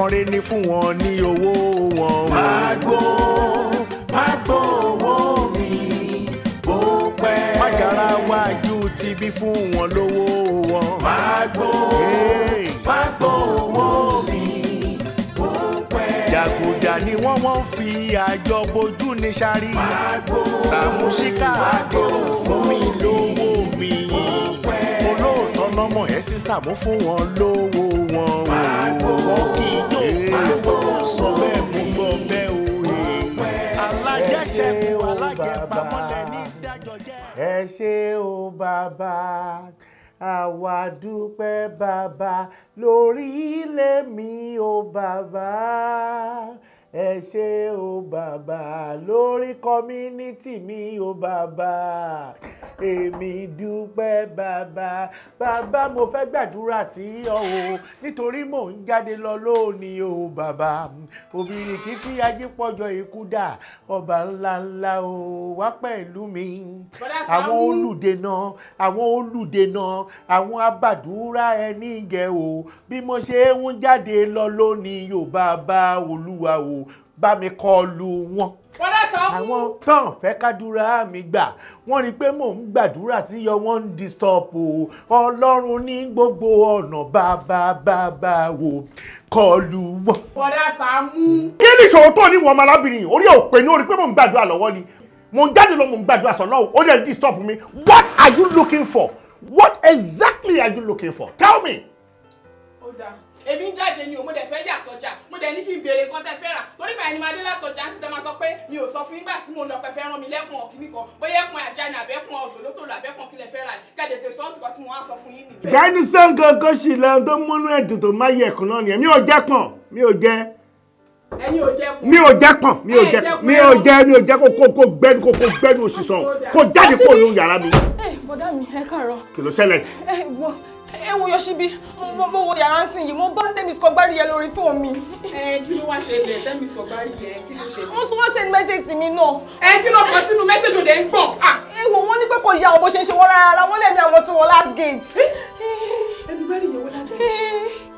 nǹkan rẹ̀ ní fún wọn ní owó wọn. Magbo owó mi bó pẹ́. Májàra wájú ti bí fún wọn lówó wọn. Magbo owó mi bó pẹ́. Jàgùjà ni wọ́n fi àjọ bojú ní sáré. Sàámú Ṣíkàdé fún mi lówó mi. Olóòótọ́ lọ́mọ ẹ̀ sí Sàámú fún wọn lówó wọn. Wọ́n kì í yóò sọ bẹ́ẹ̀ mú gbọ́ bẹ́ẹ̀ o. Alájẹṣẹ́kù alájẹpamọ́lẹ̀ ní ìdájọ́ jẹ́. Ẹ ṣé o bàbá, àwa dúpẹ́ bàbá lórí ilé mi o bàbá. Ẹ ṣé o bàbá lórí community mi o bàbá. Èmi dúpẹ́ bàbá. Bàbá mo fẹ́ gbàdúrà sí ọ o nítorí mò ń jáde lọ lónìí o bàbá. Obìnrin kì í fi ajé pọ́jọ ikú dà. Ọba ńlá ńlá o wá pẹ̀lú mi. Àwọn olùdènà àwọn abàdúrà ẹni jẹ o. Bí mo ṣe ń jáde lọ lónìí o bàbá Olúwa o bá mi kọlù wọn. Àwọn tán fẹ́ kádúrà mi gbà wọ́n rí pé mò ń gbàdúrà sí yọ wọ́n ń disturb o. Ọlọ́run ní gbogbo ọ̀nà bàbá o kọlù wọn. Bọ́dá Sàámú. Kí ni ìṣòro tó ní wọ́n ọmọ alábìnrin orí òpè ní orí pé mò ń gbàdúrà lọ́wọ́ ni mò ń jáde lọ mò ń gbàdúrà sọ lọ́wọ́ ó dẹ̀ disturb mi. What are you looking for? What exactly are you looking for? Tell me. Ó dáa. Èmi ń jáde ni o, mo dẹ̀ fẹ́ yà sọ́jà, mo dẹ̀ ní kí n béèrè nǹkan tẹ́ fẹ́ rà, torí báyìí ni màá dé látọjà ń sì tẹ́ máa sọ pé mi ò sọ fún nígbà tí mo lọ pẹ́ fẹ́ rán mi lẹ́kùn ọ̀kìnní kan, bóyá ẹ̀kùn ajá ni àbẹ́kùn ọ̀tòlótòló àbẹ́kùn kílẹ̀ fẹ́ rà kẹ́dẹ̀tẹ̀ sọ́ọ̀sì kan tí mo wá sọ fún yín nìyẹn. Ìgbẹ́ni sẹ́ńgọ̀gọ̀ sì lẹ́nu tó múnú ẹ̀dùn tó má yẹ ẹ̀kún náà nìyẹn. Mi ò jẹ́ pọ̀n, mi ò jẹ́. Ẹ̀yin ò jẹ́ pọ̀n. Mi ò jẹ́ pọ̀n, mi ò jẹ́ kó gbẹ́nu òṣìṣàn kó jáde kó nu yàrá mi. Bọ̀dá mi, ẹ káàárọ̀. Kí ló ṣẹlẹ̀? Ẹ wo Yọ̀ṣíbí, mo wo yàrá ń sìn yìí, mo bá Tẹ́mi sọ Gbariye lórí fóònù mi. Kí ló wá ṣẹlẹ̀ Tẹ́mi sọ Gbariye kí ló ṣẹlẹ̀? Wọ́n tún wá send message sí mi náà. Kí ló kọ sínú message òde ń gbọ̀n? Ẹ wo wọ́n ní pé kò yá àwọn bó ṣe ń ṣe wọ́n rárá, wọ́n lè ní àwọn tí wọ́n last gauge. Ẹni Gbariye wo last gauge?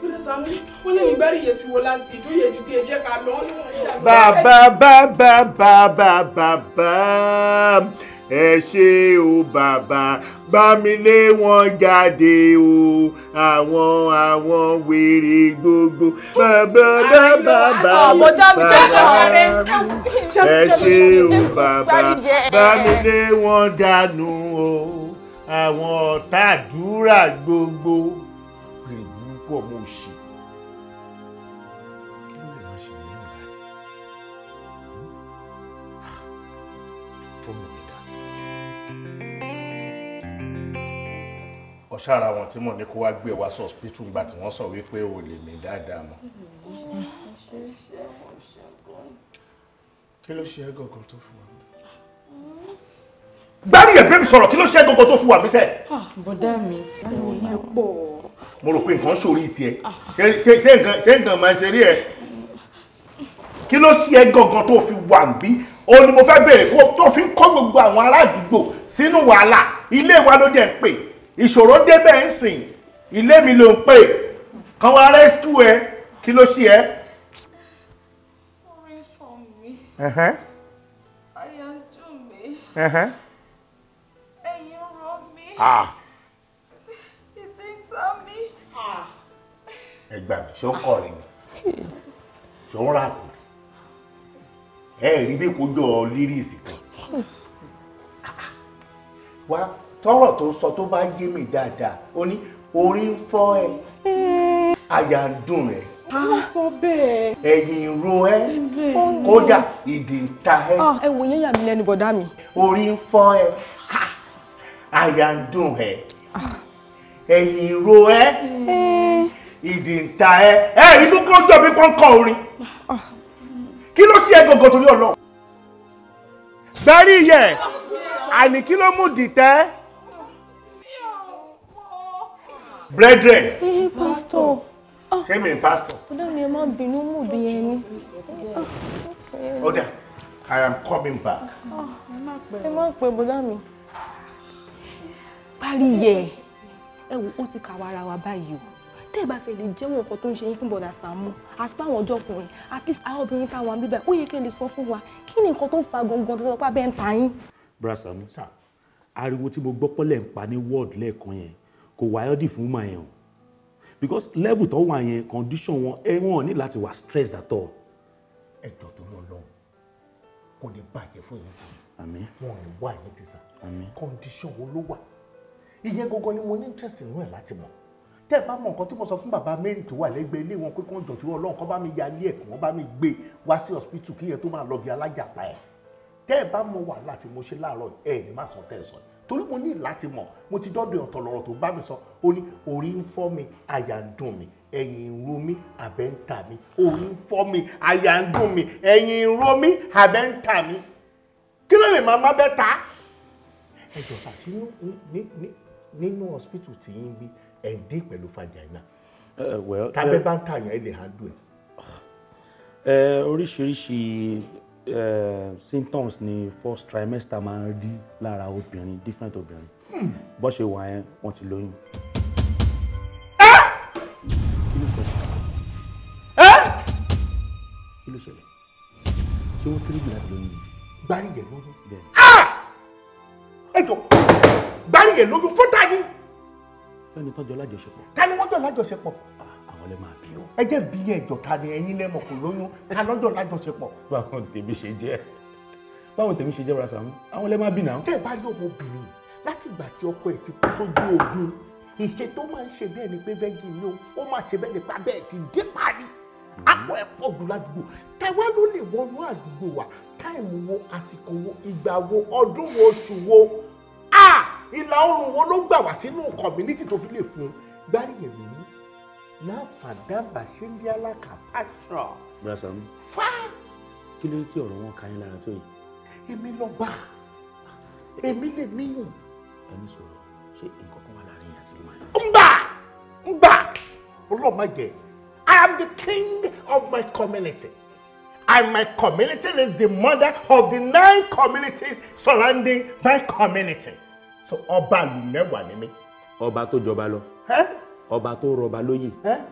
Bọ́dá Sàámú, wọ́n lè ní Gbariye ti wo last gauge, ó yẹ jù dé ẹjẹ́ ká lọ. Bàbá ẹ ṣé o bàbá bá mi lé wọn jáde o àwọn wèrè gbogbo bàbá ẹ ṣé o bàbá bá mi lé wọn dànù o àwọn ọ̀tàdúrà gbogbo wèrè burúkú ọmọ òṣì. Ọ̀ṣára wọn tí mò ní kó wá gbé wá sí hospital nígbà tí wọ́n sọ wípé o lè mí dáadáa mọ́. Kí ló ṣe ẹ́ gọ̀gàn tó fún wa? Gbariye bẹ́ẹ̀ mi sọ̀rọ̀ kí ló ṣe ẹ́ gọ̀gàn tó fún wa bísẹ̀? Bọ̀dá mi, ìyẹn pọ̀. Mo rò pé nǹkan ṣòrí tiẹ̀. Ṣé nǹkan máa ṣe rí ẹ? Kí ló ṣe ẹ́ gọ̀gàn tó fi wà ń bí? O ni mo fẹ́ béèrè tó fi ń kọ́ gbogbo àwọn ará àdúgbò sínú wàhálà. Ilé wa ló dẹ̀ ń pè. Ìṣòro débẹ̀ ń sìn ilé mi ló ń pè kan wá rescue ẹ kí ló ṣe ẹ́? Orí fọ́ mi. Àyà ń dùn mí. Ẹ̀yìn ń ro mí. Ìdí ń ta mí. Ẹ gbà mí ṣó kọrin ṣó ń ràpù ẹ rí bí kò jọ lírìsì kan wá tọ́rọ̀ tó sọ tó bá yé mi dáadáa ó ní orí ń fọ́ ẹ àyà ń dùn ẹ Ó sọ bẹ́ẹ̀. ẹ̀yìn ń ro ẹ kódà ìdí ń ta ẹ. Ẹ wò yẹn yà mí lẹ́nu bọ̀dá mi. Orí ń fọ́ ẹ àyà ń dùn ẹ ẹ̀yìn ń ro ẹ ìdí ń ta ẹ ẹ ìlú kó jọ bí kọ́ńkọ́ orin kí ló ṣe ẹ gọ̀gọ̀ torí Ọlọ́run. Gbariye àní kí ló mú dìtẹ́. Brethren. Pastor. Ṣé mi pastor? Bọ̀dá mi ẹ má bínú mú bí yẹn ni. Oda, I am coming back. Ẹ má pè bọ̀dá mi. Gbariye. Ẹ wò ó ti kà wá ara wa báyìí o. tẹ́ ẹ bá tẹ̀ lè jẹ́wọ́ nǹkan tó ń ṣe yín fún bọ̀dà Sàámú àti báwọn ọjọ́ ọkùnrin at least àwọn obìnrin táwọn bíbẹ̀ ó yẹ kí ẹ lè sọ fún wa kí ni nǹkan tó ń fa gangan tó lọ́pàá bẹ́ẹ̀ ń ta yín. Bra Sàámú ariwo tí mo gbọ́ pọ́lẹ̀ ń pa ní ward lẹ́ẹ̀kan yẹn kò wáyọ́dì fún mà yẹn o because level tó wà yẹn condition wọn wọn ní láti wà stressed at all. ẹjọ́ tó lọ lọ́hùn kò ní bàjẹ́ fún yín sí àmín wọn ò ní wá yín ti sàn àmín condition wo ló wà ìyẹn gangan ni mo ní interest nínú ẹ̀ láti mọ̀ tẹ́ ẹ bá mọ nǹkan tí mo sọ fún bàbá Mary tó wà lẹ́gbẹ̀ẹ́ ilé wọn pé kí wọ́n jọ tí Ọlọ́run kọ́ bá mi ya ilé ẹ̀kọ́ wọn bá mi gbé wá sí hospital kí yẹn tó máa lọ bí alájàpá ẹ̀ tẹ́ ẹ bá mọ wàhálà tí mo ṣe láàárọ̀ ẹ̀ ní má sọ tẹ́ ẹ sọ torí mo ní láti mọ̀ mo ti dọ́dọ̀ ọ̀tọ̀ lọ́rọ̀ tó bá mi sọ ó ní orí ń fọ́ mi àyà ń dùn mí ẹ̀yìn ń ro mí àbẹ́ ń tà mí orí ń fọ́ mi àyà ń dùn mí ẹ̀yìn ń ro mí àbẹ́ ń tà mí kí ló lè máa má bẹ́ ta ẹ jọ ṣàṣeyọ nínú hospital tí yín bí ẹ̀ ń dín pẹ̀lú fàjànà tàbẹ́ bá ń tà yẹn ẹ lè handle ẹ̀. Oríṣiríṣi symptoms ni first trimester máa ń rí lára obìnrin different obìnrin bó ṣe wà yẹn wọ́n ti lóyún. Kí ló ṣẹlẹ̀ ṣé wọ́n kéré jù láti lóyún ni. Gbariye lóyún ẹ jọ Gbariye lóyún fún ta ni. fẹ́ni tọ́jọ́ lájọṣepọ̀. ta ni wọ́n jọ lájọṣepọ̀. àwọn lè máa bí o. ẹ jẹ́ bí ẹjọ́ ta ni ẹ̀yin lẹ́mọ̀ kò lóyún ta lọ́jọ́ lájọṣepọ̀. báwo tèmi ṣe jẹ́ Bra Sàámú àwọn lè máa bí náà. tẹ́ ẹ bá rí ọmọbìnrin láti ìgbà tí ọkọ ẹ̀ ti kú sójú ogun ìṣe tó máa ń ṣe bẹ́ẹ̀ ni pé virgin ni ó máa ṣe bẹ́ẹ̀ ni pa bẹ́ẹ̀ ti dé parí akọ ẹ̀ pọ̀ jù ládùúgbò tẹ̀wá ló lè wọnú àdúgbò wa táìmù wo àsìkò wo ìgbà wo ọdún wo oṣù wo ìlà oòrùn wo ló gbà wá sínú community tó fi lè fún Gbariye lóyún náà fàdábà ṣe ń di alákàpàṣọ. Bra Sàámú fá. kí ló dé tí ọ̀rọ̀ wọn ka yín lára tó yìí. èmi lọ bá èmi lè míyàn. ẹni sọ̀rọ̀ ṣé nǹkan kan wà láàrin yín àti ìmọ̀ ń gbà ọlọ́mọ jẹ I am the king of my community and my community is the mother of the 9 communities surrounding my community. So ọba ìlú mẹ́wàá ni mí. ọba tó jọba lọ ọba tó rọba lóyè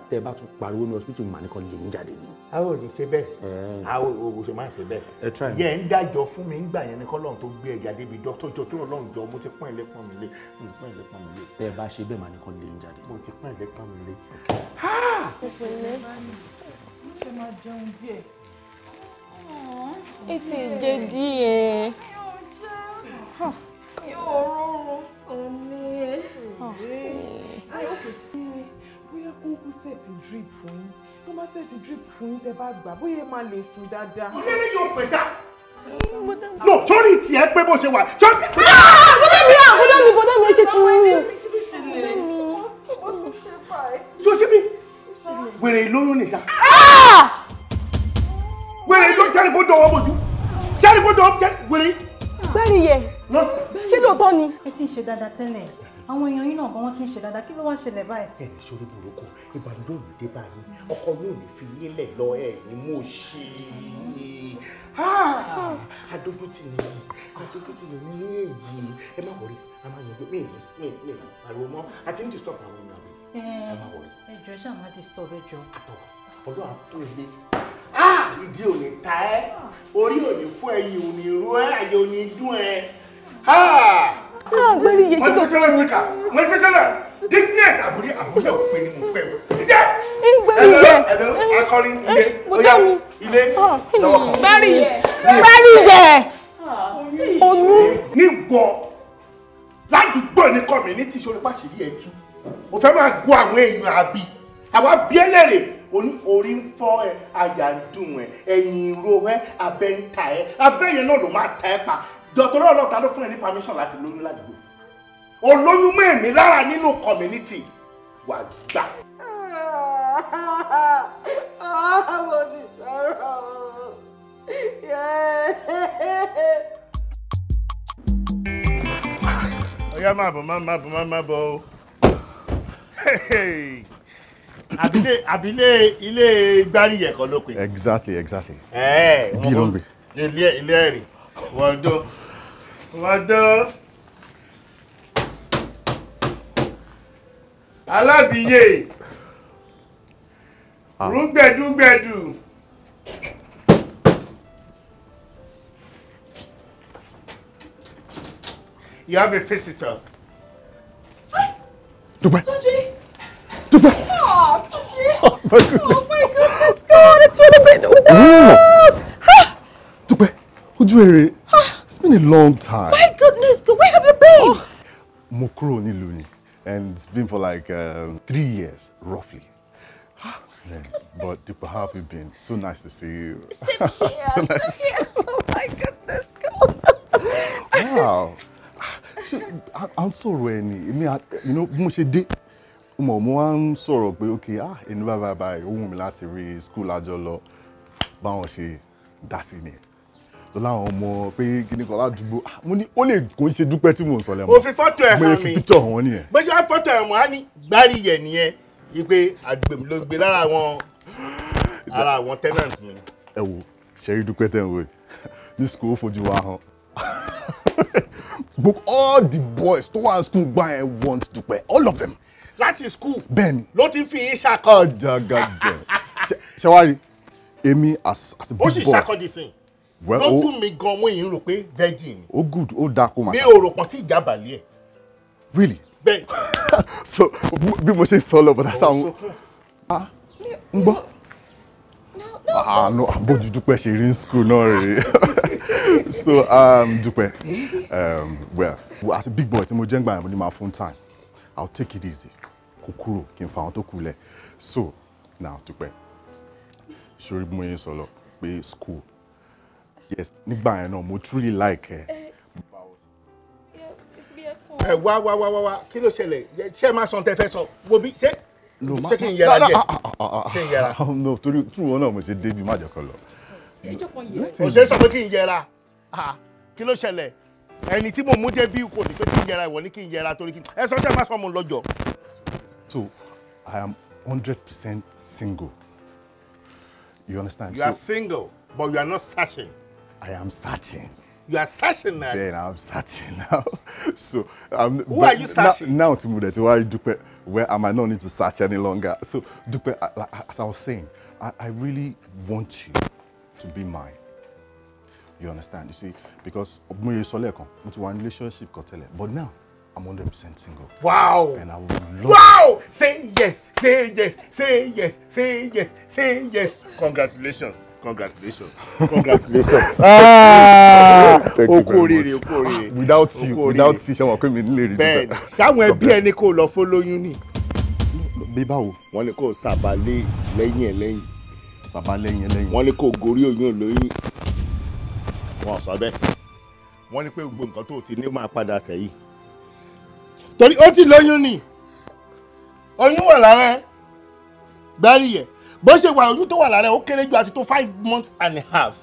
tẹ bá tún pariwo ní hospital mà ní kan lè ń jáde ni. a ò ní ṣe bẹ́ẹ̀ a ò ṣe máa ṣe bẹ́ẹ̀ ìyẹn ń dájọ́ fún mi ńgbà yẹn ní kọ́lọ́run tó gbé ẹja débi dókítà jọ tó Ọlọ́run jọ mo ti pọ́n ilé pọ́n mi lé tẹ bá ṣe bẹ́ẹ̀ mà ní kan lè ń jáde. mo ti pọ́n ilé pọ́n mi lé. ṣe máa jẹun díẹ̀. ètò ìjẹ díẹ̀. yóò rọrùn sùn ní. bóyá kó kú sẹ́ẹ̀tì drip fún yín tó má sẹ́ẹ̀tì drip fún yín tẹ́ bá gbà bóyá máa lè sùn dáadáa. ọ̀gá ni yóò pèsè. no sórí tiẹ̀ pé bó ṣe wà. bọ́dọ̀ mi ṣe fún yín. tó ṣe bí wèrè lóyún nìṣá. wèrè lóyún sáré kó dọ̀wọ́ bójú sáré kó dọ̀wọ́ wèrè. Gbariye ṣé lóòótọ́ ni. ẹ ti ń ṣe dáadáa tẹ́lẹ̀ àwọn èèyàn yín náà gan wọ́n ti ń ṣe dáadáa kí ló wá ṣẹlẹ̀ báyìí. ẹ ní sórí burúkú ìbànújẹ́ òní dé báyìí ọkọ yóò ní fi nílẹ̀ lọ ẹ ní mo ṣe adójútì nìyí ní èyí ẹ má wọrí a máa yẹ pé mi ì pariwo mọ́ àti ní disturb àwọn èèyàn mi ẹ má wọrí. ẹ jọ̀ọ́ ṣáà má disturb ẹ jọ̀ọ́. àtọ ọlọ́ àtọ ilé ìdí ò ní ta ẹ orí ò ní fún ẹ̀yìn ò ní ro ẹ àyè ò ní dún ẹ. Gbariye ṣé lóòótọ́ ni. mo fi sẹ́lẹ̀ digness àbúrí òpè ni mo pẹ́ wọ́n. Gbariye akọrin ilé oya ilé lọ́wọ́ kan. Gbariye oyún. nígbọ́ ládùúgbò ní community ṣorí pàṣírí ẹ̀ tú mo fẹ́ máa gbọ́ àwọn èèyàn àbí àwa bí ẹlẹ́rẹ̀ orí ń fọ́ ẹ àyà ń dùn ẹ ẹ̀yìn ń ro ẹ abẹ́ ń ta ẹ abẹ́ yẹn náà ló máa ta ẹ pa dọ̀tọ̀rọ̀ ọlọ́ta ló fún ẹ ní permission láti lóyún ládùúgbò olóyún mọ́ èmi lára nínú community wà gbà. mo ti sọ̀rọ̀. ọ̀yá má bọ̀ o. àbílẹ̀ ilé Gbariye kan ló pè. Exactly. bí ló ń gbé. ilé ẹ̀rì wọ́dọ́ alábìyè Rúgbẹ̀dúgbẹ̀dù. You have a visitor. Dúpẹ́. Túnjí. Dúpẹ́. Oh, Túnjí. Oh my goodness. Oh my goodness, God, it's really been Dúpẹ́, ojú èrè. It's been a long time. My goodness, where have you been? Mo kúrò nílùú ni, and it's been for like 3 years, roughly. Man, but Dúpẹ́, how have you been? So nice to see you. Same here. Oh my goodness, God. Wow. So, I'm sorry, you know, mo ṣe dé. Mo wá ń sọ̀rọ̀ pé okay, ẹni bye. Ó wù mí láti rí school àjọ lọ. Báwọn ṣe dá sí ni. Láwọn ọmọ pé kíní kan ládùúgbò. Mo ní ó lè kó ṣe Dúpẹ́ tí mò ń sọ lẹ́mọ̀. Ó fi fọ́tò ẹ̀ hàn Mo fi picture wọn nìyẹn. Bó ṣe wá fọ́tò ẹ̀ mọ́ á ní Gbariye nìyẹn. Ipe àgbèmí ló gbé lára àwọn tenants mi. Ẹ wo, ṣe rí Dúpẹ́ tẹ̀ ń wò. Ní school ó fojú wa hàn. Book all the boys tó wà ní school gbà ẹ̀ want Dúpẹ́, all of them. Láti school. Bẹ́ẹ̀ni. Ló ti fi yín ṣakọ. Ọ̀dàgàdà. Ṣé wá rí èmi as a big boy. Ó sì ṣakọ sí. Well, ló dùn mí gan mo yìí rò pé virgin. Ó good, ó dáa kó máa. Mi ò rò pọ̀ tí ìjà bàlẹ́ ẹ̀. Really? Bẹ́ẹ̀. So bí mo ṣe sọ lọ bọ̀dá Saamu. Ń gbọ́. No, àbójú Dúpẹ́ ṣe rí ní school náà rèé. So Dúpẹ́, well, as a big boy tí mo jẹ́ ń gbà yẹn mo ní máa fún time. I'll take it easy. Kò kúrò kí n fa àwọn tó kú lẹ̀. So now Dúpẹ́, ṣorí bí mo yẹn sọ lọ pé school. Yes, nígbà yẹn náà mo truly like ẹ. Wá kí ló ṣẹlẹ̀? Ṣé ẹ máa sọ tẹ́ fẹ́ sọ? Wo bí ṣé kí n yẹra díẹ̀? Ṣé n yẹra? No, torí true wọn náà mo ṣe débi má jẹ́ kó lọ. Ó ṣe sọ pé kí n yẹra. Kí ló ṣẹlẹ̀? Ẹni tí mo mú dé bí kò ní pé kí n yẹra, ìwọ ní kí n yẹra torí kí n. Ẹ sọ tẹ́ máa sọ mo lọ́jọ́. So, I am 100% single. You understand? You are single, but you are not searching. I am searching. You are searching now. Then I'm searching now. So, who are you searching? Now to move to why Dúpẹ́, where I might not need to search any longer. So, Dúpẹ́, as I was saying, I really want you to be mine. You understand? You see, because mo ye sọ lẹ́ẹ̀kan, mo ti wà ní relationship kan tẹ́lẹ̀, but now I'm 100% single. Wow! And I would love. Wow! Say yes, say yes, say yes, say yes, say yes. Congratulations, congratulations, congratulations. Thank you very much. Okore. Without you, ṣé wọn pé mi nílé rí Ben, ṣáwọn ẹbí ẹni kò lọ fún lóyún ni. Bí báwo? Wọ́n ní kò sàbálẹ̀ lẹ́yìn. Sàbá lẹ́yìn. Wọ́n ní kò gorí oyún lóyún. Wọ́n sọ bẹ́ẹ̀. Wọ́n ní pé gbogbo nǹkan tó ti ní máa padà sẹ́yìn. Torí ó ti lóyún ni. Oyún wà lára ẹ̀. Gbariye. Bó ṣe wà oyún tó wà lára ẹ̀ ó kéré jù àti tó 5 months and a half.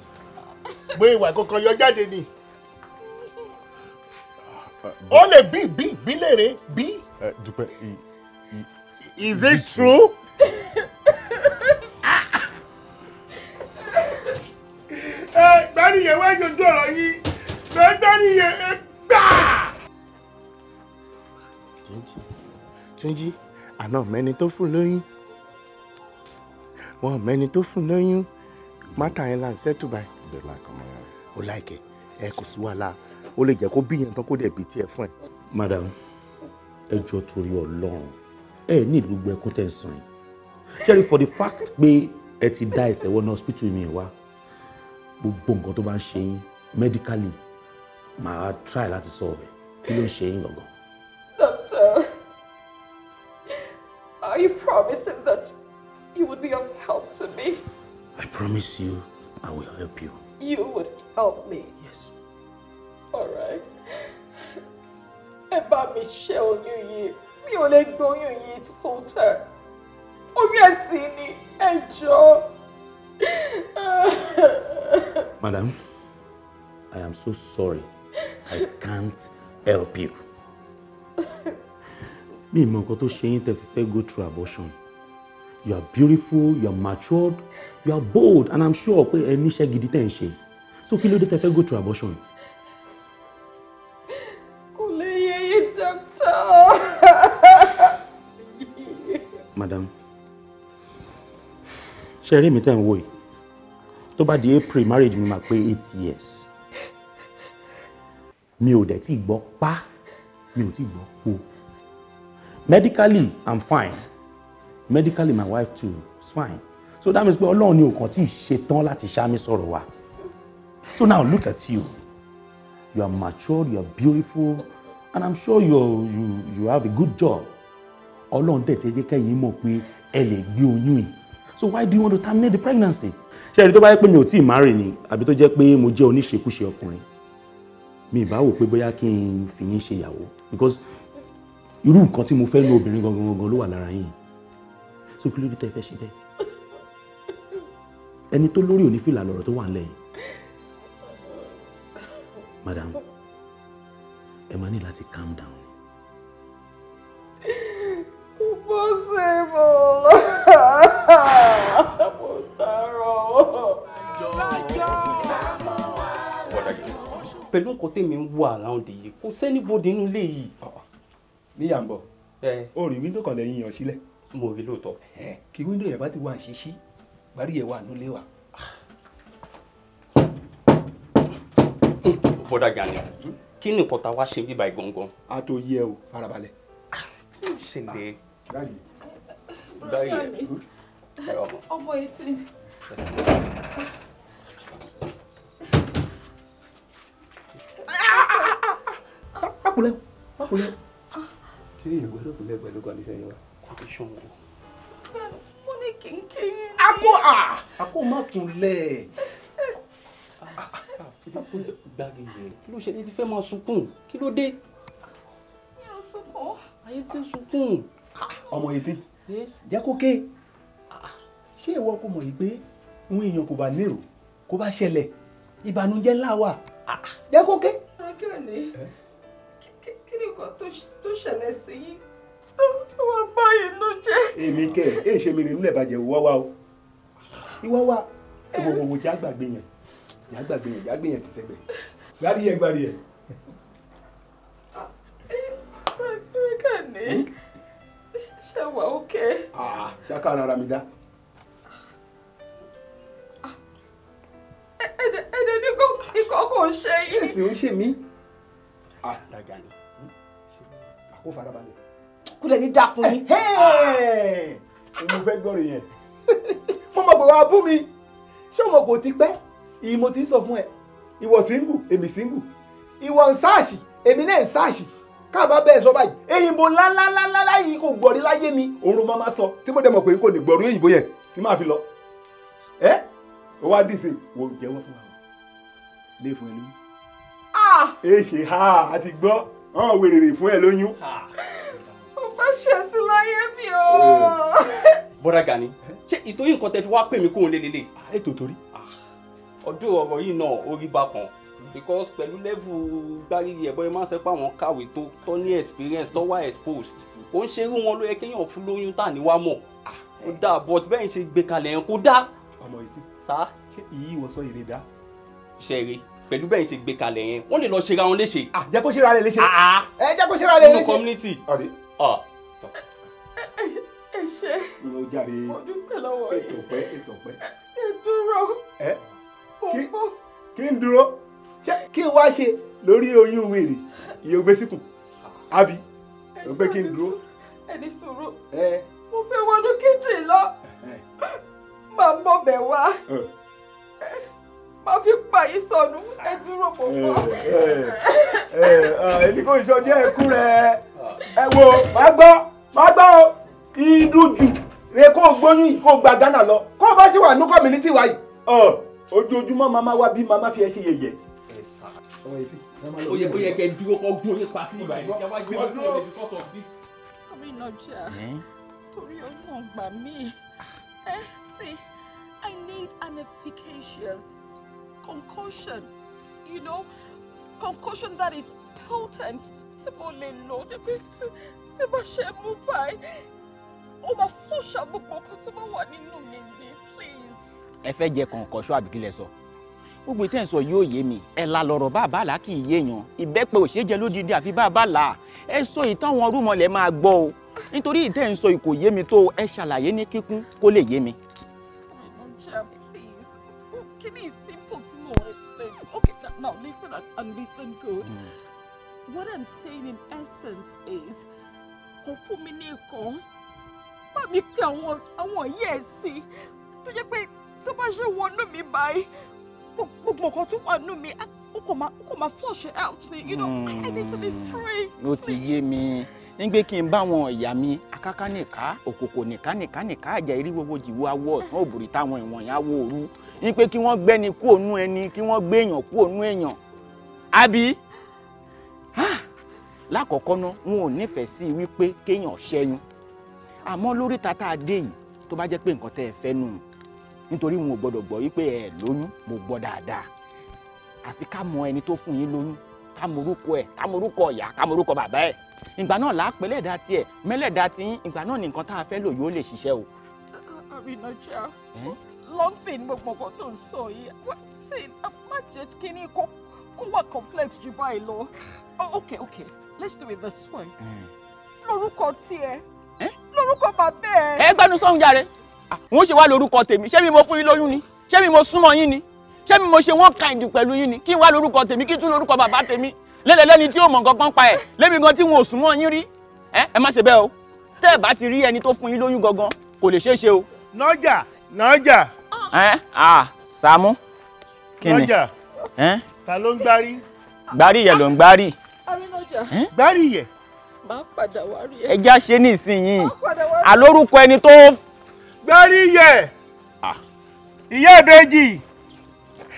Bóyá ìwà kankan yọ jáde ni. Ó lè bí lèrè bí. Dúpẹ́, Is it true? Gbariye wá jọjọ ọ̀rọ̀ yìí. Gbariye gbà. Túnjí, àná mẹ́ni tó fún lóyún. Wọ́n mẹ́ni tó fún lóyún. Mátà yẹn là ń settle báyìí. Bẹ́ẹ̀ láìka ọmọ yẹn. Ó láìkẹ́, ẹ kò sí wàhálà. Ó lè jẹ́ kó bí yẹn tán kó dẹ̀ bí tiẹ̀ fún ẹ. Madam, ẹ jọ̀ọ́ torí Ọlọ́run, ẹ ní gbogbo ẹkún tẹ́ ń sùn yìí. Ṣẹ́rí for the fact pé ẹ ti dá ẹsẹ̀ wọnà hospital mi wá, gbogbo nǹkan tó bá ń ṣe yín medically, màá try láti solve ẹ̀. Kí ló ń ṣe yín gangan? Doctor, are you promising that you would be of help to me? I promise you, I will help you. You would help me. Yes. All right. Ẹ bá mi ṣẹ́ oyún yìí. Mi ò lè gbé oyún yìí to full term. Oyún ẹ̀sìn ni ẹ jọ̀ọ́. Madam, I am so sorry. I can't help you. Mi mọ nǹkan tó ṣe yín tẹ́ fi fẹ́ go through abortion. You are beautiful, you are matured, you are bold, and I'm sure pé ẹ níṣẹ́ gidi tẹ́ ń ṣe. So kí ló dé tẹ́ fẹ́ go through abortion? Kò lè yé yín, doctor. Madam, ṣe rí mi tẹ́ ń wò yìí tó bá di April marriage mi máa pé 8 years mi ò dẹ̀ tí gbọ́ pa mi ò tí gbọ́ po medically I'm fine medically my wife too is fine so that means pé Ọlọ́run ni òkan tí ì ṣe tán láti ṣá mi sọ̀rọ̀ wa so now look at you you are mature you are beautiful and I'm sure you have a good job Ọlọ́run dẹ̀ ti jẹ́ kẹ́yìn mọ̀ pé ẹ lè gbé oyún yìí so why do you want to terminate the pregnancy? ṣé ẹni tó bá yẹ pé mi ò tí ì marry ni àbí tó jẹ́ pé mo jẹ́ oníṣekúṣe ọkùnrin mi ìbá wò pé bóyá kí n fi yín ṣe ìyàwó because irú nǹkan tí mo fẹ́ ní obìnrin gangan ló wà lára yín so kí ló dé tẹ́ fẹ́ ṣe bẹ́ẹ̀ ẹni tó lórí òní fìlà lọ̀rọ̀ tó wà nílẹ̀ yìí madam ẹ máa ní láti calm down. Pẹ̀lú nǹkan tèmi ń wà around yìí kò sẹ́nibodè nínú ilé yìí. níyàmbọ̀ ó rí wíńdò kan lẹ́yìn yàn sílẹ̀. mo rí lóòótọ́. kí wíńdò yẹn bá ti wà ṣíṣí Gbariye wà nílé wa. bọ́dà Gani kí ni nǹkan tá a wá ṣe bíbá ìgangan. a tó yẹ o farabalẹ̀. ṣẹlẹ̀ Gbariye ọmọ 18. Mákùnlẹ̀. Ṣé ìwé ló kúnlẹ̀ pẹ̀lú condition yẹn wá? Condition wo? Mo ní kínkín. Àpò mákùnlẹ̀. Gbariye kí ló ṣe ní ti fẹ́ máa sunkún kí ló dé? Mi ò sunkún. Ayé tí ń sunkún. Ọmọ yìí sí. Jẹ́ kó ké. Ṣé ìwọ kò mọ̀ yìí pé ohun èèyàn kò bá nírò kó bá ṣẹlẹ̀ ìbànújẹ́ ńlá wà? Jẹ́ kó ké. Gani kí ni nǹkan tó ṣẹlẹ̀ sí yín tó wá báyìí ló jẹ́. Èmi kẹ̀ ẹ́ ṣe mi rè nílẹ̀ bàjẹ́ ìwọ́ wa o. Ìwọ́ wa wo tí a gbàgbé yẹn. Jágbé yẹn ti sẹ́gbẹ̀. Gbariye. Gani ṣe wà ókè. Ṣáká rárá mi dá. Ẹ̀dẹ̀ ní ikọ̀ kò ṣe yín. Èsì ń ṣe mí. Gani. Àkó farabalẹ̀. Kúlẹ̀ ní dá fún yín. Mo fẹ́ gbọ́rọ̀ yẹn. Mo mọ̀ pé wàá bú mi. Ṣé o mọ̀ kò ti pẹ́? Ìmọ̀ ti ń sọ fún ẹ. Ìwọ single, èmi single. Ìwọ ń sáàṣì, èmi náà ń sáàṣì. Káàbá bẹ́ẹ̀ sọ báyìí. Èyìnbó ńláńláńlá láyìí kò gbọ́rí láyé mi. Òun ló máa sọ. Tí mo dẹ̀ mọ̀ pé n kò ní gbọ́rú òyìnbó yẹn tí máa fi lọ. Ó wá dìse wo jẹ́wọ́ fún wa. Lé fún ẹ lóyún. Ṣe àti gbọ́ ọ̀hún wèrèrè fún ẹ lóyún. Ó bá ṣe sí láyé mi o. Bọ́dà Gani ṣé ìtòyí nǹkan tẹ fi wá pè mí kóhun lélele. Ètò torí. Ọdún ọ̀rọ̀ yìí náà ó rí bákan because pẹ̀lú level Gbariye ẹ̀bọ́n ẹ máa ń sẹ́ pé àwọn kàwé tó ní experience tó wá exposed ó ń ṣerú wọn ló yẹ kéèyàn fún lóyún tà ní wá mọ̀ ó dáa but bẹ́ẹ̀ ṣe gbé kalẹ̀ yẹn kó dá. Ọmọ yìí sí. Sá. Ṣé ìyí ìwọ sọ ìrè dá? Ṣẹ̀rí pẹ̀lú bẹ́ẹ̀ ṣe gbé kalẹ̀ yẹn wọ́n lè lọ ṣera wọn léṣe. Jẹ́ kó ṣera rẹ̀ léṣe. Jẹ́ kó ṣera rẹ̀ léṣe. Nínú community. Ẹ ṣé. Mo jàre. Mo dúpẹ́ lọ́wọ́ yín. Ètò pẹ́. Ẹ dúró. Kí n dúró? Ṣé kí n wá ṣe lórí oyún wèrè iye gbé síkùn? Àbí? Ó pé kí n dúró. Ẹ ní sùúrù. Mo fẹ́ wọnú kitchen lọ. Màá mọ̀ bẹ̀ wá. Máa fi pa yín sọnù. Ẹ dúró mo fọ́. Èmi kò ìṣọdí ẹ̀kú rẹ̀. Ẹ wo, máa gbọ́ o. Ìdújù rẹ kó gbóyún yìí kó gba Ghana lọ. Kó o bá sì wà ní community wa yìí. Ojoojúmọ́ màmá wa bí màmá fi ẹ ṣe yẹ̀yẹ̀. Ó yẹ kẹ́ dúró kọ́ gún yín pa sí ìgbà yìí. Yàrá gbé wọn dúró because of this. Àmínàjà, torí Ọlọ́run gbà mí. See, I need an efficacious concoction, you know, concoction that is potent. Tí mo lè lò tí bá ṣe mú báyìí, ó máa flush out gbogbo nǹkan tó bá wà nínú mi ni, please. Ẹ fẹ́ jẹ kọ̀ǹkọ̀ṣọ́ àbí kí lẹ sọ? Gbogbo ìtẹ́ ń sọ yóò yé mi. Ẹ la lọ̀rọ̀ bá àbálà kì í yéèyàn. Ìbẹ́pẹ òṣèjẹ lódìdí àfi bá àbálà. Ẹ sọ ìtàn wọn rúmọlẹ̀ máa gbọ́ o. Nítorí ìtẹ́ ń sọ ìkò yé mi tó ẹ ṣàlàyé ní kíkún kó lè yé mi. Now listen and listen good. What I'm saying in essence is, kò fún mi ní nǹkan. Bá mi pe àwọn yes sí. Tó jẹ́ pé tó bá ṣe wọnú mi báyìí, gbogbo nǹkan tó wà nínú mi, ó kò máa flush it out ni, you know, I need to be free. Ó ti yé mi. Nígbé kí n bá wọn ìyá mi akáká nìka òkòkò nìka àjà ìrí gbogbo jìwó awọ ọ̀sán òbúrí táwọn ìwọ̀n yẹn awọ òru ní pé kí wọ́n gbẹ́ni kú ònú ẹni kí wọ́n gbé èèyàn kú ònú èèyàn àbí lákọ̀ọ́kọ́ náà wọn ò nífẹ̀ẹ́ sí wípé kéèyàn ṣẹ́yún àmọ́ lórí tata adé yìí tó bá jẹ́ pé nǹkan tẹ́ ẹ fẹ́ nù nítorí wọn ò gbọ́dọ̀ gbọ́ wípé ẹ lóyún mo gbọ́ dáadáa àfi ká mọ ẹni tó fún yín lóyún ká mọ orúkọ ẹ̀ ká mọ orúkọ ìyá ká mọ orúkọ bàbá ẹ̀ ìgbà náà là á pẹ́ lẹ́ẹ̀dá tiẹ̀ mẹ́lẹ̀dá tí ìgbà náà ní nǹkan tá a fẹ́ lò yóò lè ṣiṣẹ́ o. Àrìnàjà lọ́nfìn gbogbo nǹkan tó ń sọ yìí sí má jẹ́ kíní kó wà complex jù báyìí lọ. Okay, let's do it this way. Lórúkọ tiẹ̀ lórúkọ bàbá ẹ̀. Ẹ gbẹ́nu sọ́hun jàre wọ́n ṣe wá lórúkọ tèmi ṣé mi mo fún yín lóyún ni ṣé mi mo súnmọ́ yín ni ṣé mi mo ṣe wọ́n kind pẹ̀lú yín ni kí n wá lórúkọ tèmi kí n tún lórúkọ bàbá tèmi lẹ́ni tí ó mọ̀ nǹkan kan pa ẹ̀ lémi gan tí wọn ò súnmọ́ yín rí ẹ má ṣe bẹ́ẹ̀ o tẹ́ ẹ bá ti rí ẹni tó fún yín lóyún gangan kò lè ṣeé ṣe o. Nọ́jà. Saamu kí ni Nọ́jà ta ló ń gbárí. Gbariye ló ń gbárí. Àrìnàjà. Gbariye. Máa padà wá rí ẹ. Ẹ já ṣe ní ìsinyìí àlórúkọ ẹni tó. Gbariye. Ìyá ìbejì.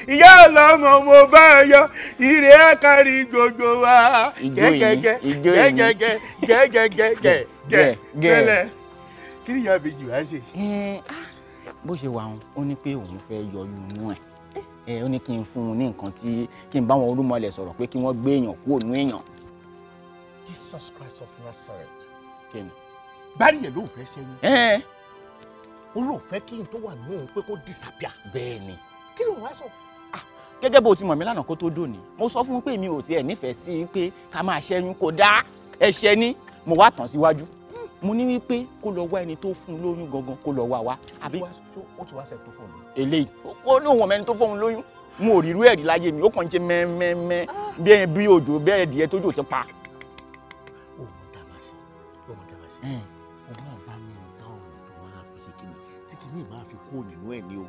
Ìyá ọlọ́mọ mo bá yọ ire àkárí gbogbo wa. Gẹ́gẹ́. Kí ni ìyá ìbejì wá ṣe? Bó ṣe wà ó ní pé òun fẹ́ yọ inú ẹ̀ ó ní kí n fún un ní nǹkan tí kí n bá wọn orúmọlẹ̀ sọ̀rọ̀ pé kí wọ́n gbé èèyàn kúrò nínú èèyàn. Jesus Christ of Nazareth. Kí ni? Gbariye ló ń fẹ́ ṣẹ́yìn. Ó lóun fẹ́ kí n tó wà nínú òun pé kó disappear. Bẹ́ẹ̀ ni. Kí ló wá sọ? Gẹ́gẹ́ bó ti mọ̀ mí lánàá kó tó dòní mo sọ fún un pé mi ò tiẹ̀ nífẹ̀ẹ́ sí pé ká máa ṣẹ́yún kó dá ẹ̀ṣẹ̀ ni mo wá tàn síwájú mo ní wípé kó lọ wá ẹni tó fún un lóyún gangan kó lọ wá wá. Àbí ó ti wá ṣe tó fún mi. Eléyìí kó lóun ọmọ ẹni tó fún un lóyún mo ò rí irú ẹ̀rí láyé mi ó kàn ń ṣe mẹ́mẹ́mẹ́ bẹ́ẹ̀ bí òjò bẹ́ẹ̀ díẹ̀ tójò ti pa. Ó mọ̀ dá máa ṣe ó máa bá mi dá ọ̀nà tó máa fi ṣe kíni tí kíni máa fi kó nínú ẹ̀ ni o.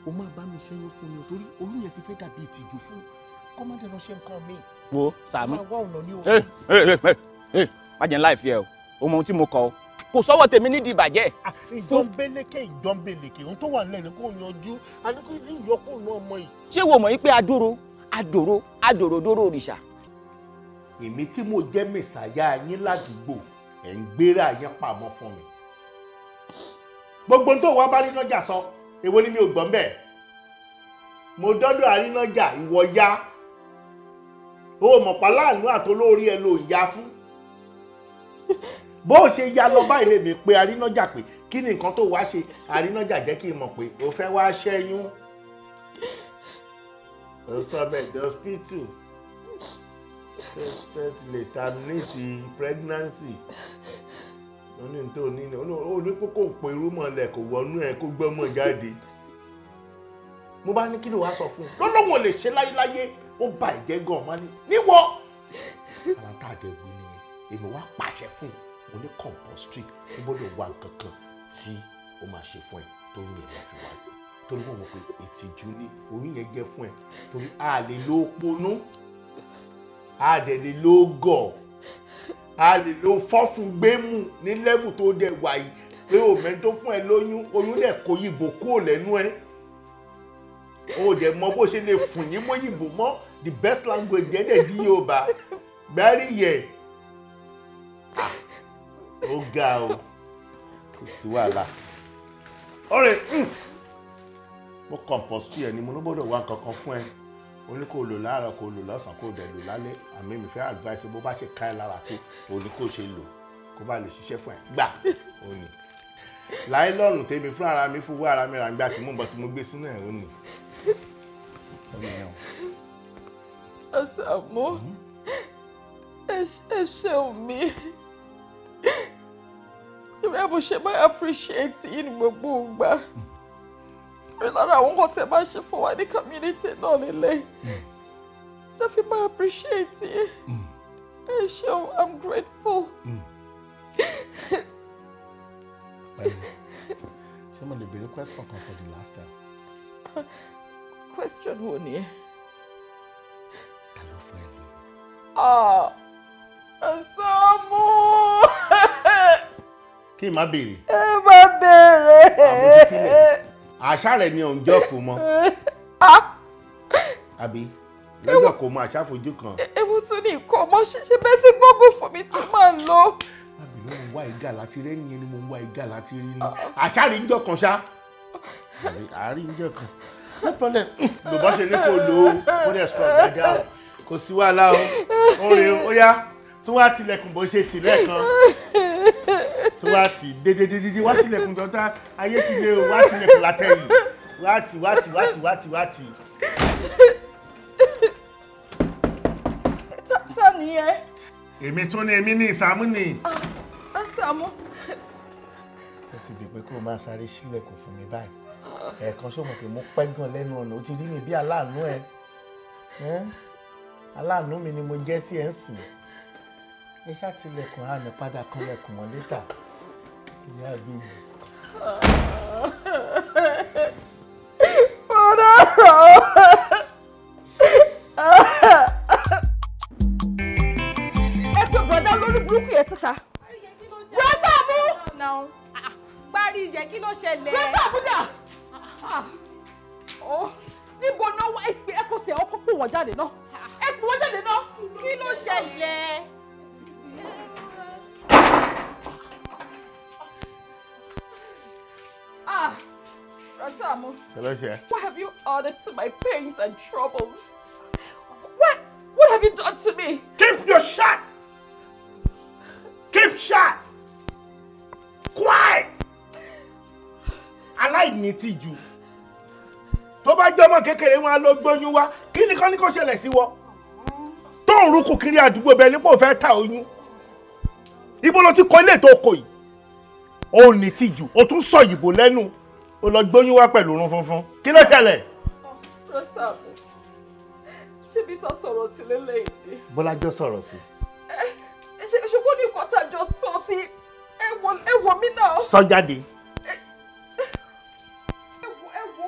Ó máa bá mi ṣẹ́yún fún mi torí oyún yẹn ti fẹ́ dàbí ìtìjú fún kọ́mọdé lọ ṣe nǹkan mi. Wo Saamu máa wá ọ̀nà ní o. má jẹ́ ńlá ìfẹ́ o mọ ohun tí mo kọ o kò sọ́wọ́ tèmi nídìí ìbàjẹ́. ìjọ́nbéleke ohun tó wà nílẹ̀ ni kò yanjú àdínkù ìyọkù náà ọmọ yìí. ṣé wo mọ̀ yín pé adòròdòrò òrìṣà. Èmi tí mo jẹ́ mẹ̀sáyà yín ládùúgbò ẹ̀ ń gbéra yẹn pamọ́ fún mi. Gbogbo tó wá bá Àrínájà sọ èwo ni mi ò gbọ́n bẹ́ẹ̀. Mo dọ́dọ̀ Àrínájà ìwọ ya o mọ̀ pa láàánú àtolórí ẹ ló ya fún. Bó ṣe ya lọ báyìí lèmi pé Àrínájà pé kí ni nǹkan tó wá ṣe. Àrínájà jẹ́ kí n mọ̀ pé o fẹ́ wá ṣẹ́yún. Ó sọ bẹ́ẹ̀ dọ́spítù lè terminate pregnancy. Ó ní tó ní ó ní kókó pé irú mọ̀lẹ́ kò wọnú ẹ̀ kó gbọ́mọ̀ jáde. Mo bá ní kí ló wá sọ fún un lọ́lọ́wọ́ lè ṣe láyéláyé ó bà ìjẹ́ gan ọmọ níwọ̀. Àwọn tá a dẹ̀ gbé nìyẹn èmi wá pàṣẹ fún un mo ní compulsory ó gbọ́dọ̀ wá nǹkan kan tí ó máa ṣe fún ẹ tó ń yẹn fi wá torí wọ́n mọ̀ pé ìtìjú ní oyún yẹn jẹ́ fún ẹ torí a lè lo ponú a dẹ̀ lè lo gọ̀ a lè lo fọ́fun gbẹ́mù ní level tó dẹ̀ wà yìí pé òmẹ́ tó fún ẹ lóyún oyún dẹ̀ kó yìnbó kúrò lẹ́nu ẹ o dẹ̀ mọ bó ṣe lè fún yín mọ́ yìnbó mọ́ the best language dẹ̀ di Yorùbá Gbariye ó ga o kò sí wàhálà ọ̀rẹ́ mo compulsory ẹ ni mo ní gbọ́dọ̀ wá nǹkan kan fún ẹ o ní kó lò láàárọ̀ kó lò lọ́sàn-án kó dẹ̀ lò lálẹ́ àmì mi fẹ́ advice bó bá ṣe ká ẹ lára tó o ní kó ṣe lò kó bá lè ṣiṣẹ́ fún ẹ gbà ó ní láì lọ́rùn tèmi fún ara mi fún ara mi rà nígbà tí mo bọ̀ tí mo gbé sínú ẹ̀ ó ní. Saamu ẹ ṣeun mi ìrẹ́ bó ṣe máa appreciate yín ní gbogbo ìgbà rí lára àwọn nǹkan tẹ́ bá ṣe fún wa ní community náà nílé fi máa appreciate it. Ẹ ṣeun, I'm grateful. Ṣé mo lè béèrè question kan for the last time? Question wo ni ẹ? Ta ló fún ẹ lóyún? Saamu. Kí n má béèrè? Ẹ má béèrè. Àwọn ti filẹ̀. Àṣà rẹ̀ ni òun jọ́ kò mọ́. Àbí lọ́jọ́ kò mọ àṣà fojú kan. Ewu tún ní nǹkan ọmọ ṣíṣe bẹ́ẹ̀ tí gbógun fún mi ti máa lọ. Àbí ló ń wá ìgà láti rẹ́ nìyẹn ni mo ń wá ìgà láti rí ni. Àṣà rí ń jọ kan ṣá. Àárín ń jọ kan. No problem. Lò bọ́ ṣe ní kò lò ó dẹ̀ strong dáadáa o. Kò sí wàhálà o. Ó rè ó yá. Tún wá tilẹ̀kùn bó ṣe tì lẹ́ẹ̀kan. Tún wá tì dédédédé wá tilẹ̀kùn dọ́tà ayé ti lé o wá tilẹ̀kùn látẹ̀yìn. Wá tì. Ta ni ẹ? Èmi tún ni èmi ní Saamu ni. Saamu. Ẹ ti di pé kó o máa sáré sílẹ̀kùn fún mi báyìí. Ẹ̀ẹ̀kan ṣó mọ̀ pé mo pẹ́ gan lẹ́nu ọ̀nà ó ti rí mi bí aláàánú ẹ. Aláàánú mi ni mo jẹ́ sí ẹ̀ ń sìn. Ẹ ṣá tilẹ̀kùn á ní padà kan lẹ̀kùn mọ́ létà. Ìyá mi yìí. Bọ̀dá lórí burúkú yẹn síta. Saamu. Gbariye kí ló ṣẹlẹ̀? Saamu dà. Níbo náà wá ìpè ẹ̀kọ́ sí ẹ̀ ọkọ̀ pò wọ́n jáde náà. Ẹ pò wọ́n jáde náà. Kí ló ṣẹlẹ̀? Saamu. Hello, sir. Why have you added to my pains and troubles? What have you done to me? Keep your shut! Keep shut! Quiet! Aláìní tìjú. Tó bá jẹ́ ọmọ kékeré wọn ló gbóyún wá, kí ni kán ní kó ṣẹlẹ̀ sí wọ? Tó ń rúkú kiri àdúgbò bẹ́ẹ̀ nípò fẹ́ ta oyún. Ibo ló ti kọ́ ilé tó kọ yìí? Ó ní tìjú, ó tún sọ ìbò lẹ́nu. Ó lọ gbóyún wá pẹ̀lú orun funfun. Kí ló ṣẹlẹ̀? Saamu. Ṣé bí ta sọ̀rọ̀ sí lélẹ́yìí? Bọ́lájọ́ sọ̀rọ̀ sí. Ṣùgbọ́n ní nǹkan tá a jọ sọ tí ẹ wò mí náà. Sọ jáde. Ẹ wò.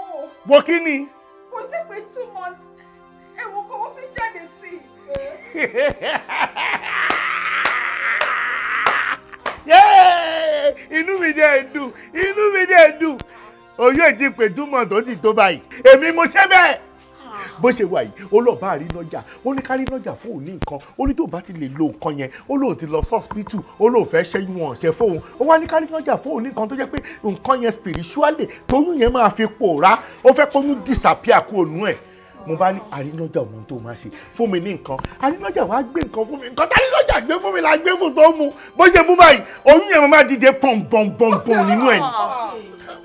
Wo kí ni? Kò tí pé 2 months. Ẹ wò kó wọ́n ti jáde sí i. Inú mi dẹ̀ dùn. Oyún ti pè 2 months tó ti tó báyìí. Èmi mo ṣe bẹ́ẹ̀. Bó ṣe wà yìí ó lọ bá àrínájà ó ní kárínájà fóun ní nǹkan ó ní tó bá ti lè lo nǹkan yẹn ó lóun ti lọ sọ́spítù ó lóun fẹ́ ṣẹ́yún wọn ṣe fóun ó wá ní kárínájà fóun ní nǹkan tó jẹ́ pé nǹkan yẹn spiritually tóyún yẹn máa fi pòórá ó fẹ́ kóyún disappear kúrò nú ẹ̀ mo bá ní àrínájà ohun tó máa ṣe fún mi ní nǹkan àrínájà wàá gbé nǹkan fún mi nǹkan tárínájà gbé fún mi la gbé fún tó mu bó ṣe mú báyìí oyún yẹn máa dìde pọ̀npọ̀npọ̀npọ̀n nínú ẹ̀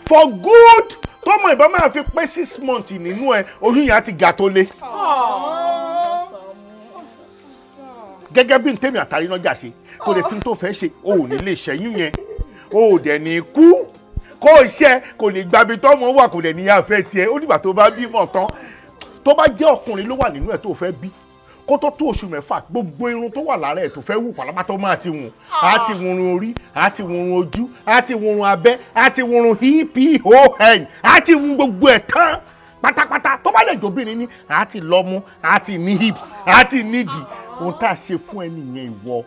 for good tọ́mọ ìbá máa fi pé 6 months nínú ẹ oyún yẹn á ti ga tó lé. Gẹ́gẹ́ bí ntẹ́mi àtàrínájà ṣe kò lè sí tó fẹ́ ṣe o ò ní lè ṣẹ́yún yẹn o ò dẹ̀ ní kú kó o ṣẹ́ kò ní gbabi tọ́mọ wà kò dẹ̀ ní yá fẹ́ tiẹ̀ ó dìgbà tó bá bímọ tán tó bá jẹ́ ọkùnrin ló wà nínú ẹ̀ tó fẹ́ bí kó tó tó oṣù mẹ́fà gbogbo irun tó wà lára ẹ̀ tó fẹ́ wù pálápátá máa ti wùn á ti wùrun orí á ti wùrun ojú á ti wùrun abẹ́ á ti wùrun hip-hop á ti wùn gbogbo ẹ̀ tán pátápátá tó bá lè jóbìnrin ní á ti lọ́mú á ti ní hips á ti nídìí ohun tá a ṣe fún ẹ nìyẹn ìwọ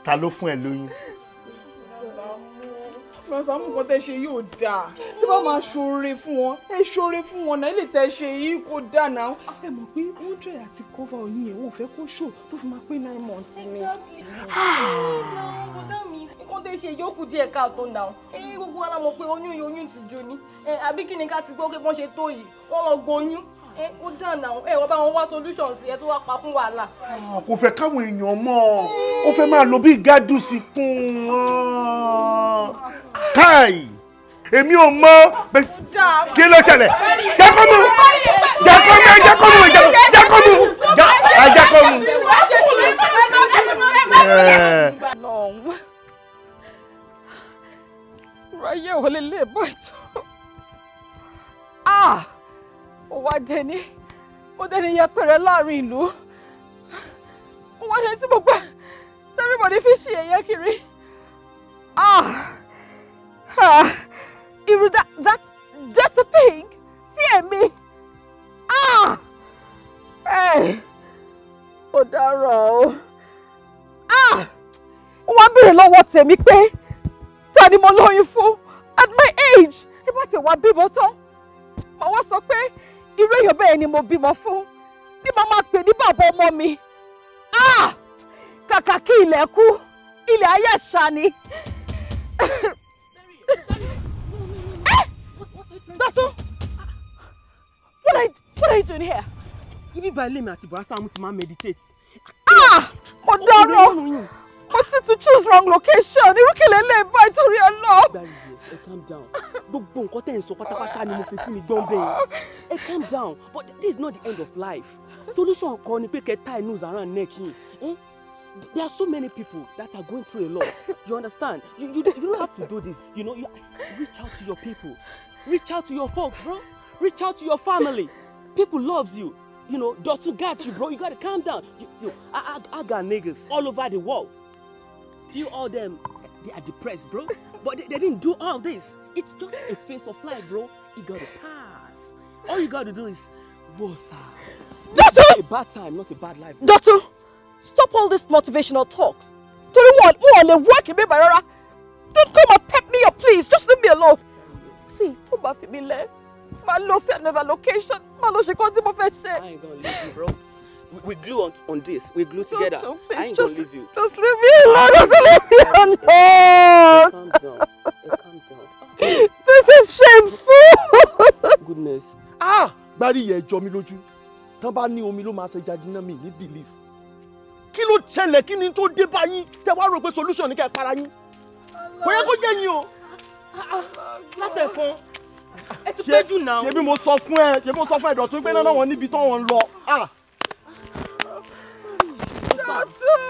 ta ló fún ẹ lóyún. Saamu nǹkan tẹ́ ṣe yóò dáa tí bá máa ṣoore fún wọn ẹ ṣoore fún wọn náà ilé tẹ́ ṣe yìí kò dáa náà ẹ mọ̀ pé wọ́n jẹ́ àti cover oyún yẹn wọ́n fẹ́ kó ṣò tó fi máa pé 9 months ni. Nǹkan tẹ́ ṣe yóò kù díẹ̀ káàtó náà gbogbo wa la mọ̀ pé oyún ti jó ni àbí kí ni ká ti gbọ́ pé wọ́n ṣe tó yìí wọ́n lọ gboyún ó dáa náà wọ́n bá wọn wá solution sí ẹ tó wá pa fún wàhálà. Kò fẹ́ káwọn èèyàn mọ̀ ó fẹ́ máa lo bí gádùn sí kún un. Káì èmi ò mọ̀ kí ló ṣẹlẹ̀ jákòmù ráyè ò lè lè bọ́ ìtọ́ ó wá dẹni yẹpẹrẹ láàrin ìlú Wọ́n ṣe tí gbogbo everybody fi ṣe ẹ̀yẹ kiri. Irú that dirty pig sí ẹ̀mí. Ó dárò o. Wọ́n béèrè lọ́wọ́ tèmi pé ta ni mo lóyún fún at my age. Tí bá ti wá bímọ tán, màá wá sọ pé irú èèyàn bẹ́ẹ̀ ni mo bímọ fún. Ní màá máa pè ní bàbá ọmọ mi. Kàkà kí ilẹ̀ kú, ilẹ̀ ayé ṣá ni. Dọ́tún, what are you doing here? Ibi ìbàlẹ̀ mi àti Bọ̀dá Saamu ti máa meditate. Mo dárò. Mo ti to choose wrong location. Irú kí lélẹ̀ bá ìtorí ọlọ́. Gbariye, calm down. Gbogbo nǹkan tẹ́ ń sọ pátápátá ni mo fi tí mi gbọ́n bẹ́ẹ̀. Calm down. But this is not the end of life. Solution kan ni pé kẹ́ tie noose around neck yín. There are so many people that are going through a lot. You understand? You don't have to do this. You know, you reach out to your people. Reach out to your folks, bro. Reach out to your family. People loves you. You know, Dotun got you, bro. You gotta calm down. I got niggas all over the world. Few of them, they are depressed, bro. But they didn't do all this. It's just a phase of life, bro. You gotta pass. All you gotta do is, Wosa. This is a bad time, not a bad life. Dotun, stop all these motivational talks. Torí wọ́n lè work in me, Barara. Don't come and pep me up, please. Just leave me alone. See, tó bá fi mí lẹ̀, màá lọ sí another location. Màá lọ ṣe kan tí mo fẹ́ ṣe. I ain't gonna leave you, bro. We glue on this. We glue together. Please, I ain't gonna leave you. Just leave me alone. Just leave me alone. Calm down. Calm down. This is shameful. Goodness. Gbariye jọ mi lójú. Tán bá ní omi ló máa ṣe jadina mi ní belief. Kí ló ṣẹlẹ̀ kí ni tó dé bá yín? Tẹ́ wá rò pé solution ni kẹ́ para yín. Kò yẹ kó jẹ́ yín o. Látẹ̀kan. Ẹ ti pẹ́ jù náà. Ṣebí mo sọ fún ẹ, Dọ̀tun pé náà wọn níbi tán wọn lọ. Dọ̀tun.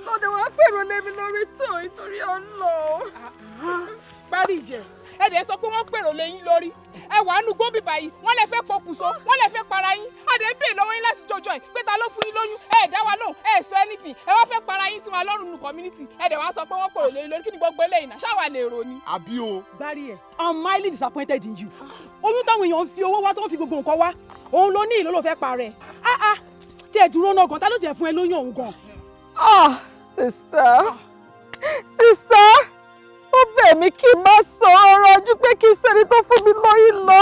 Lọ́dẹ̀ wá pèrò lémi lórí tó nítorí ọlọ́. Gbariye, ẹ dẹ̀ sọ pé wọ́n pèrò lẹ́yìn lórí. Ẹ wà nù gbóbi báyìí, wọ́n lè fẹ́ pokùnso, wọ́n lè fẹ́ para yín. Adé bèè lọ́wọ́ yín láti jọjọ́ ẹ̀ pé ta ló fún yín lóyún. Ẹ dá wa lóhùn, ẹ sọ anything. Ẹ wá fẹ́ para yín sí wa lọ́rùn nù community. Ẹ dẹ̀ wá sọ pé wọ́n pèrò lẹ́yìn lórí. Kí ni gbogbo eléyìí náà? Ṣáwa lè rò ni. Àbí o. Gbariye, I'm mildly disappointed in you. Oyún táwọn èèyàn ń fi owó wá tó ń fi gbogbo nǹkan wá. Òun ló ní ìlú ló fẹ́ parẹ́. Tí ẹ dúró náà gan, ta ló ti ẹ̀ fún ẹ lóyún òun gan? Sister, ó bẹ̀ mí kí n má sọ ọ̀rọ̀ ojú pé kí n sẹ́ni tó fún mi lóyún lọ.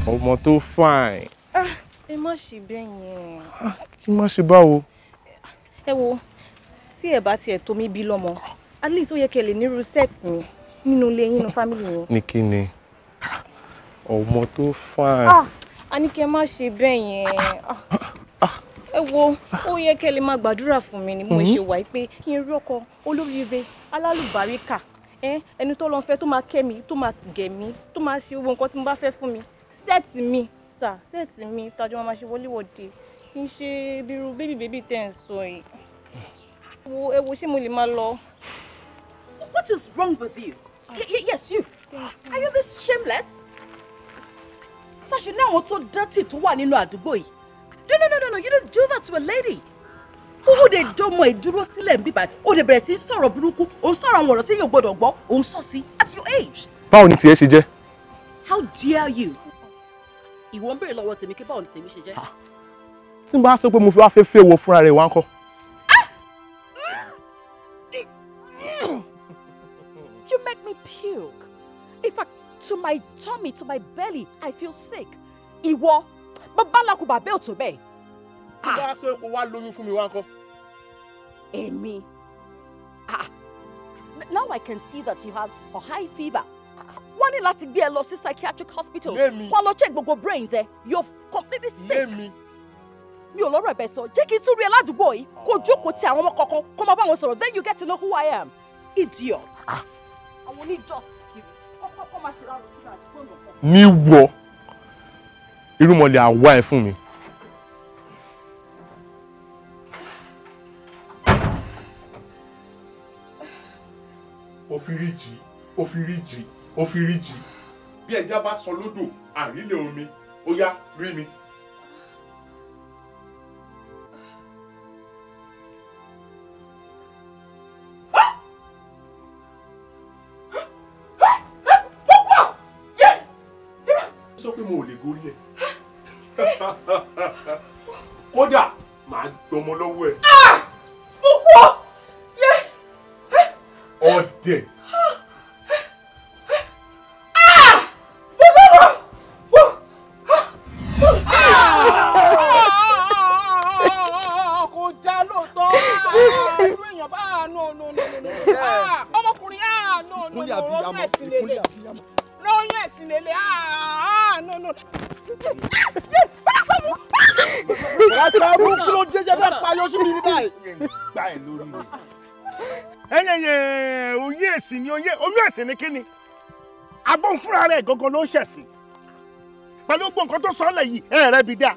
Ọmọ tó fine. Ẹ má ṣe bẹ́ẹ̀ yẹn. Kí má ṣe báwo? Ẹ wo, tí ẹ bá tiẹ̀ tó mi bí lọ́mọ, at least ó yẹ kẹ́ lè nírú set mi nínú ilé yín nínú family yín. Ní kí ni? Ọmọ tó fine. A ní kí ẹ má ṣe bẹ́ẹ̀ yẹn. Ẹ wo, ó yẹ kẹ́ lè máa gbàdúrà fún mi ni mo ṣe wà pé kí n rí ọkọ olóríire alálùbáríkà ẹni tó lọ fẹ́ tó máa kẹ́ mi tó máa gẹ̀ mí tó máa ṣe gbogbo nǹkan tí mo bá fẹ́ fún mi sẹ́ẹ̀tì mi sẹ́ẹ̀tì mi tájọ́ máa ṣe wọléwọ̀de kí n ṣe bírú bébì tẹ̀ ń sọ yìí. Ẹ wo ṣé mo lè máa lọ. What is wrong with you? Yes, you. Are you this shameless? Ṣáṣe ní àwọn tó dirty tó wà nínú àdúgbò yìí. No, you don't do that to a lady. Ó dé dọ́mọ ìdúró sílẹ̀ ń bíbá, ó dé bẹ̀rẹ̀ sí sọ̀rọ̀ burúkú, ó ń sọ̀rọ̀ àwọn ọ̀rọ̀ tí yóò gbọ́dọ̀ gbọ́, ó ń sọ sí at your age. Báwo ni tiẹ̀ ṣe jẹ́? How dare you? Ìwọ ń béèrè lọ́wọ́ tèmi kí báwo ni tèmi ṣe jẹ́? Tí n bá sọ pé mo fi wá fẹ́ wo fúnra rẹ̀ wá ń kọ́. You make me puke. In fact, to my tummy, to my belly, I feel sick. Ìwọ, bàbá ńlá kò bá bẹ́ẹ̀ tó bẹ́ẹ̀. Tí bá sọ pé wá lóyún fún mi wá ń kọ́. Èmi. Now I can see that you have a high fever. Wọ́n ní láti gbé ẹ lọ sí psychiatric hospital. Wọ́n lọ check gbogbo brains ẹ. You're completely sick. Mi ò lọ́rọ̀ ẹ̀bẹ̀ sọ. Jẹ́ kí n tún rí ẹ ládùúgbò yìí. Kó jókòó ti àwọn ọmọ kankan. Kó máa bá wọn sọ̀rọ̀. Then you get to know who I am. Idiot. Àwọn oníjọ́ kiri. Kọ́kọ́ máa ṣe rárá fún àdúgbò náà. Ní wọ irúmọlẹ̀ àwa ẹ̀ fún mi. Ó fi rí jì. Bí ẹja bá sọ lódò, àrílẹ̀ omi, ó yá rí mi. sọ pé mo ò lè gorí ẹ̀. Kódà màá gbọmọ lọ́wọ́ ẹ̀. Mo kú ọ. Ọdẹ. Kò já lóòótọ́. Irú èèyàn bá no. Ọmọkùnrin no. Lọ́yún ẹ̀sìn lélẹ̀. Lọ́yún ẹ̀sìn lélẹ̀ no. Saamu kí ló dé jẹ́ bẹ́ẹ̀ payọ́ sí mi ní báyìí. Gbá ẹ̀ lórí mi. Ẹyẹ oyún ẹ̀sìn ni oyún ẹ̀sìn ni kí ni? Agbóhùn fúnra rẹ̀ gangan ló ń ṣẹ̀sìn. Pẹ̀lú gbogbo nǹkan tó sọ ọ́ lẹ̀ yìí ẹ̀rẹ́ bi dá.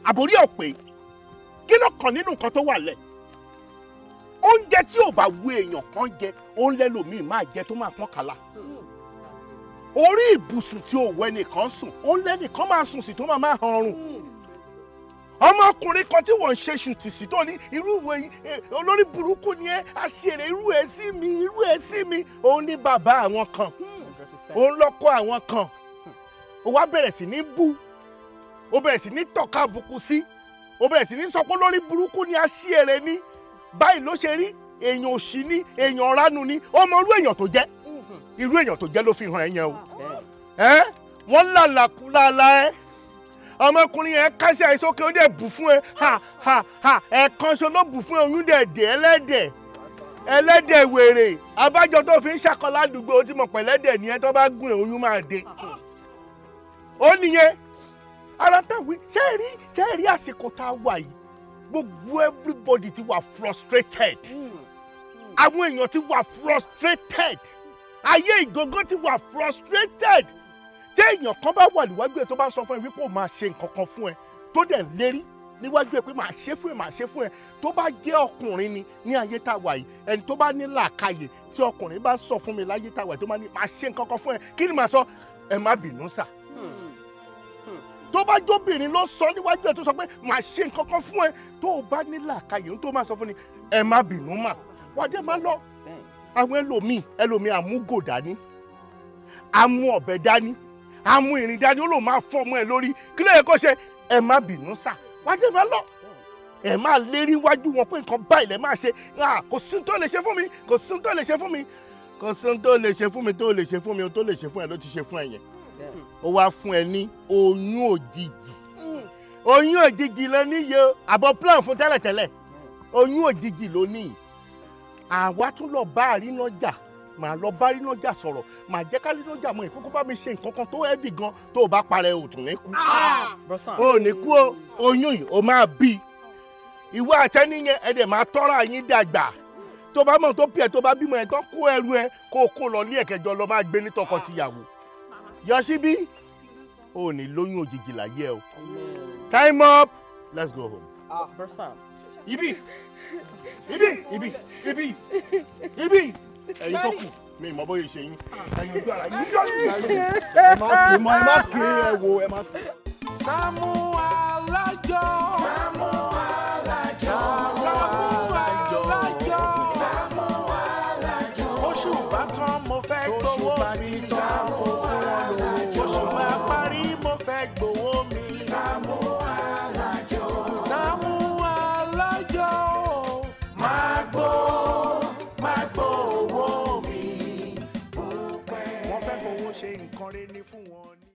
Àbórí ọ̀pẹ kí ló kàn nínú nǹkan tó wà lẹ̀? Oúnjẹ tí ò bá wú èèyàn kan jẹ òun lẹ́lòmíì máa jẹ tó máa pọ́n kàlà. Orí ìbùsùn tí ò wẹ́ nìkan sùn òun lẹ́nìkan máa sùn sí tó máa hàn ọrùn. Ọmọkùnrin kan tí wọ́n ń ṣe ṣùtìsí tó ní irú ìwé olórí burúkú ni ẹ́ àṣèrè irú ẹ̀ sí mi òun ní bàbá àwọn kan òun lọ́kọ àwọn kan ó wá bẹ̀rẹ̀ sí ní bú ó bẹ̀rẹ̀ sí ní tọ̀ka àbùkù sí ó bẹ̀rẹ̀ sí ní sọ pé olórí burúkú ni àṣèrè ni báyìí ló ṣe rí èèyàn òṣì ni èèyàn ránù ni ọmọ irú èèyàn tó jẹ́ irú èèyàn tó jẹ́ ló fi hàn ẹ̀yẹn o wọ́n lálàkú lálá ẹ́ ọmọkùnrin yẹn kásẹ̀ àìsókè ó dẹ̀ bù fún ẹ ẹ̀ẹ̀kan ṣo ló bù fún oyún dẹ̀dẹ̀ ẹlẹ́dẹ̀ wèrè abájọ tó fi ń ṣàkọ ládùúgbò ó ti mọ̀ pẹ̀lẹ́dẹ̀ nìyẹn tó bá gùn oyún máa dé ó nìyẹn ara táwí ṣé rí àsìkò tá a wà yìí gbogbo everybody ti wà frustrated àwọn èèyàn ti wà frustrated ayé ìgógó ti wà frustrated tí èèyàn kan bá wà níwájú ẹ tó bá sọ fún ẹ wípé ó máa ṣe nǹkan kan fún ẹ tó dẹ̀ ń lérí níwájú ẹ pé máa ṣe fún ẹ tó bá jẹ́ ọkùnrin ni ní ayé tá a wà yìí ẹni tó bá ní làákàyè tí ọkùnrin bá sọ fún mi láyé tá a wà yìí tó máa ní máa ṣe nǹkan kan fún ẹ kí ni màá sọ ẹ má bínú sà tó bá jóbìnrin ló sọ níwájú ẹ tó sọ pé máa ṣe nǹkan kan fún ẹ tó o bá ní làákàyè tó máa sọ fún ni ẹ má bínú mà wà dé má lọ àwọn ẹlòmíì àmúgò dání àmú ọ̀bẹ dání àmú ìrìn dání ó lò máa fọ́ ọmọ ẹ lórí kí ló yẹ kó ṣe ẹ má bínú sà wà dé má lọ ẹ máa lérí wájú wọn pé nǹkan báyìí lẹ máa ṣe kò sí tó lè ṣe fún mi kò sí tó lè ṣe fún mi kò sí tó lè ṣe fún mi tó lè ṣe fún mi o tó lè ṣe fún ẹ ló ti ṣe fún ẹ yẹn ó wá fún ẹ ní oyún òjijì ló níye àbọ̀ plan fún tẹ́lẹ̀tẹ́lẹ̀ oyún òjijì ló ní àwa tún lọ bá àrínájà màá lọ bá àrínájà sọ̀rọ̀ màá jẹ́ ká àrínájà mọ̀ ìkókó bá mi ṣe nǹkan kan tó heavy gan tó o bá parẹ́ o tún ní kú o ní kú o oyún yìí o máa bí ìwọ àtẹniyẹn ẹ dẹ̀ máa tọ́ra yín dàgbà tó bá mọ̀ tó pì ẹ́ tó bá bímọ ẹ̀ tán kó ẹrù ẹ kó o kó lọ ní ẹ̀kẹjọ lọ máa gbé ní tọkọ-tìyàwó Yoshibi o ní lóyún òjijì láyé o time up let's go home. ibi ẹ̀yin tó kù mi mọ bóyá ṣe yín ẹ̀yin ojú ara yín yọ ẹ má ké ẹ wo ẹ má ké. Saamu